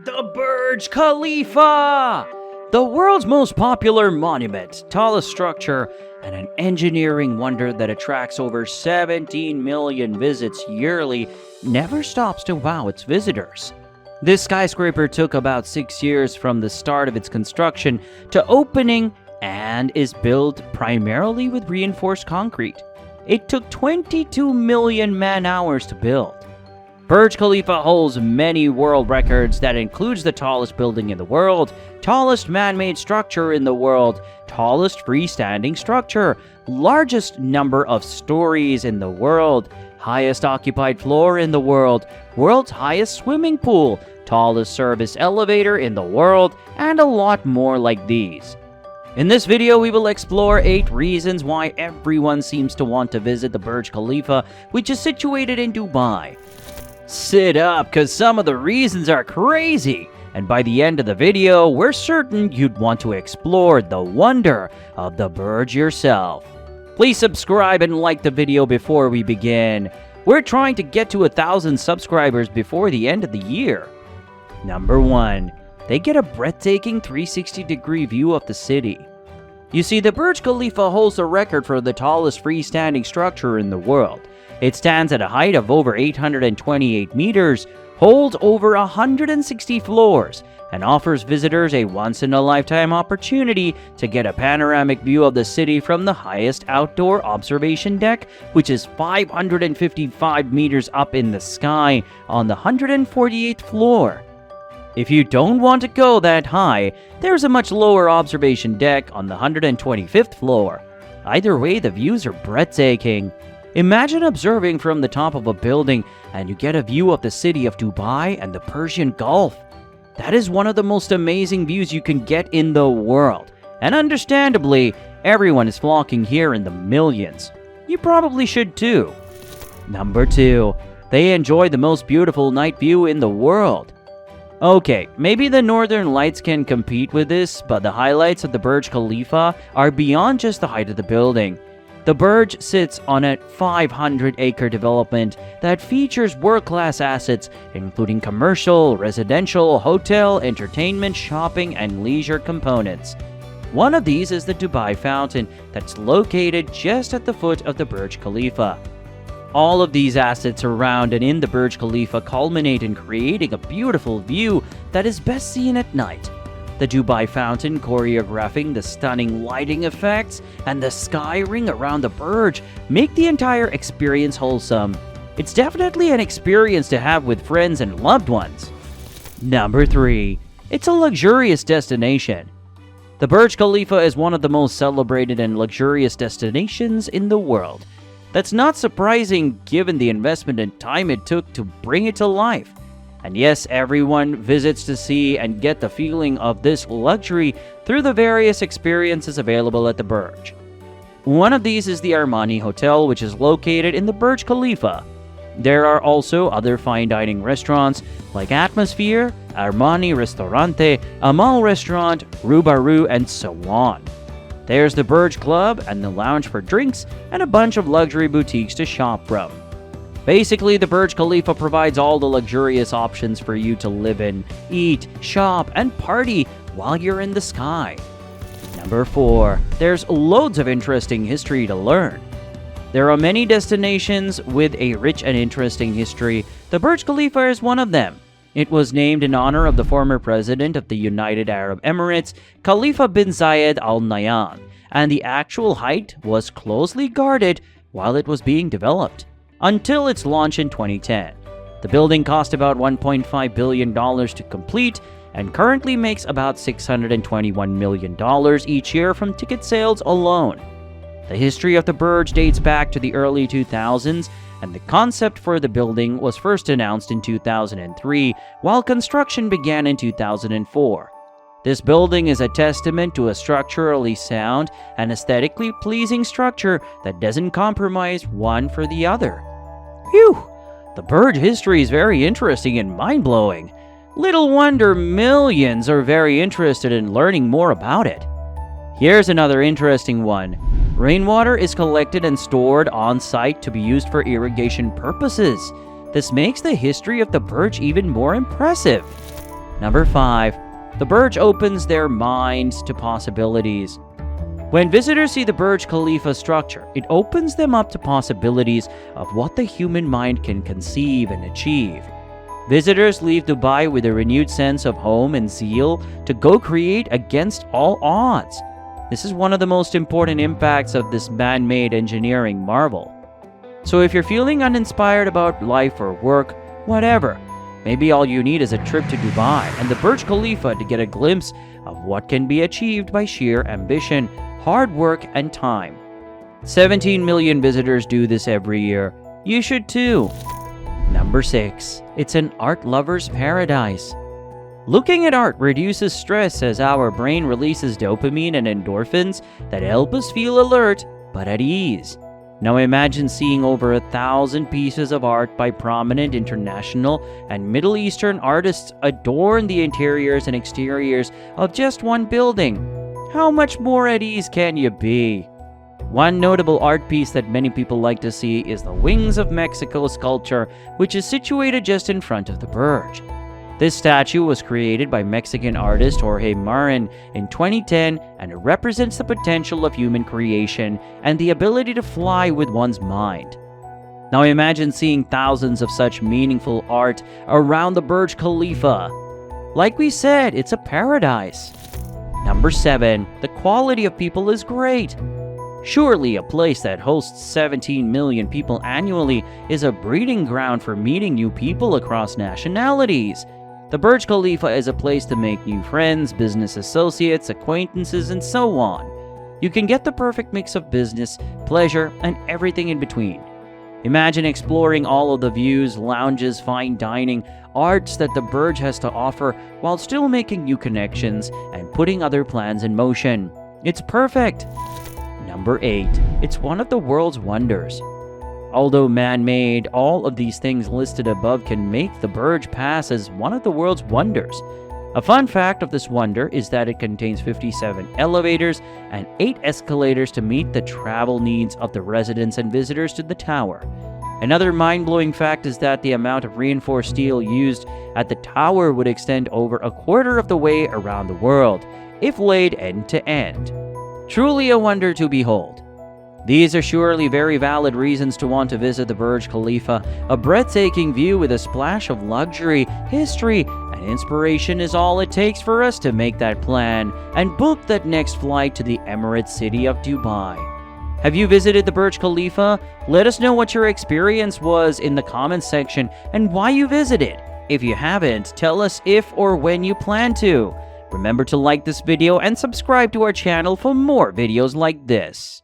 The Burj Khalifa! The world's most popular monument, tallest structure, and an engineering wonder that attracts over 17 million visits yearly, never stops to wow its visitors. This skyscraper took about 6 years from the start of its construction to opening and is built primarily with reinforced concrete. It took 22 million man-hours to build. Burj Khalifa holds many world records that includes the tallest building in the world, tallest man-made structure in the world, tallest freestanding structure, largest number of stories in the world, highest occupied floor in the world, world's highest swimming pool, tallest service elevator in the world, and a lot more like these. In this video, we will explore 8 reasons why everyone seems to want to visit the Burj Khalifa, which is situated in Dubai. Sit up, cause some of the reasons are crazy, and by the end of the video, we're certain you'd want to explore the wonder of the Burj yourself. Please subscribe and like the video before we begin. We're trying to get to 1,000 subscribers before the end of the year. Number 1. They get a breathtaking 360-degree view of the city. You see, the Burj Khalifa holds the record for the tallest freestanding structure in the world. It stands at a height of over 828 meters, holds over 160 floors, and offers visitors a once-in-a-lifetime opportunity to get a panoramic view of the city from the highest outdoor observation deck, which is 555 meters up in the sky on the 148th floor. If you don't want to go that high, there's a much lower observation deck on the 125th floor. Either way, the views are breathtaking. Imagine observing from the top of a building and you get a view of the city of Dubai and the Persian Gulf. That is one of the most amazing views you can get in the world. And understandably, everyone is flocking here in the millions. You probably should too. Number 2. They enjoy the most beautiful night view in the world. Okay, maybe the Northern Lights can compete with this, but the highlights of the Burj Khalifa are beyond just the height of the building. The Burj sits on a 500-acre development that features world-class assets, including commercial, residential, hotel, entertainment, shopping, and leisure components. One of these is the Dubai Fountain that's located just at the foot of the Burj Khalifa. All of these assets around and in the Burj Khalifa culminate in creating a beautiful view that is best seen at night. The Dubai Fountain choreographing the stunning lighting effects and the sky ring around the Burj make the entire experience wholesome. It's definitely an experience to have with friends and loved ones. Number 3. It's a luxurious destination. The Burj Khalifa is one of the most celebrated and luxurious destinations in the world. That's not surprising given the investment and time it took to bring it to life. And yes, everyone visits to see and get the feeling of this luxury through the various experiences available at the Burj. One of these is the Armani Hotel, which is located in the Burj Khalifa. There are also other fine dining restaurants like Atmosphere, Armani Ristorante, Amal Restaurant, Rubaru, and so on. There's the Burj Club and the lounge for drinks and a bunch of luxury boutiques to shop from. Basically, the Burj Khalifa provides all the luxurious options for you to live in, eat, shop, and party while you're in the sky. Number 4. There's loads of interesting history to learn. There are many destinations with a rich and interesting history. The Burj Khalifa is one of them. It was named in honor of the former president of the United Arab Emirates, Khalifa bin Zayed Al Nahyan, and the actual height was closely guarded while it was being developed, until its launch in 2010. The building cost about $1.5 billion to complete and currently makes about $621 million each year from ticket sales alone. The history of the Burj dates back to the early 2000s, and the concept for the building was first announced in 2003, while construction began in 2004. This building is a testament to a structurally sound and aesthetically pleasing structure that doesn't compromise one for the other. Phew! The Burj history is very interesting and mind-blowing. Little wonder millions are very interested in learning more about it. Here's another interesting one. Rainwater is collected and stored on-site to be used for irrigation purposes. This makes the history of the Burj even more impressive. Number 5. The Burj opens their minds to possibilities. When visitors see the Burj Khalifa structure, it opens them up to possibilities of what the human mind can conceive and achieve. Visitors leave Dubai with a renewed sense of home and zeal to go create against all odds. This is one of the most important impacts of this man-made engineering marvel. So if you're feeling uninspired about life or work, whatever, maybe all you need is a trip to Dubai and the Burj Khalifa to get a glimpse of what can be achieved by sheer ambition, hard work, and time. 17 million visitors do this every year. You should too. Number 6. It's an art lover's paradise. Looking at art reduces stress as our brain releases dopamine and endorphins that help us feel alert but at ease. Now imagine seeing over 1,000 pieces of art by prominent international and Middle Eastern artists adorn the interiors and exteriors of just one building. How much more at ease can you be? One notable art piece that many people like to see is the Wings of Mexico sculpture, which is situated just in front of the Burj. This statue was created by Mexican artist Jorge Marin in 2010, and it represents the potential of human creation and the ability to fly with one's mind. Now imagine seeing thousands of such meaningful art around the Burj Khalifa. Like we said, it's a paradise. Number 7. The quality of people is great. Surely a place that hosts 17 million people annually is a breeding ground for meeting new people across nationalities. The Burj Khalifa is a place to make new friends, business associates, acquaintances, and so on. You can get the perfect mix of business, pleasure, and everything in between. Imagine exploring all of the views, lounges, fine dining, arts that the Burj has to offer while still making new connections and putting other plans in motion. It's perfect. Number 8. It's one of the world's wonders. Although man-made, all of these things listed above can make the Burj pass as one of the world's wonders. A fun fact of this wonder is that it contains 57 elevators and 8 escalators to meet the travel needs of the residents and visitors to the tower. Another mind-blowing fact is that the amount of reinforced steel used at the tower would extend over a quarter of the way around the world, if laid end to end. Truly a wonder to behold. These are surely very valid reasons to want to visit the Burj Khalifa. A breathtaking view with a splash of luxury, history, and inspiration is all it takes for us to make that plan and book that next flight to the Emirate city of Dubai. Have you visited the Burj Khalifa? Let us know what your experience was in the comments section and why you visited. If you haven't, tell us if or when you plan to. Remember to like this video and subscribe to our channel for more videos like this.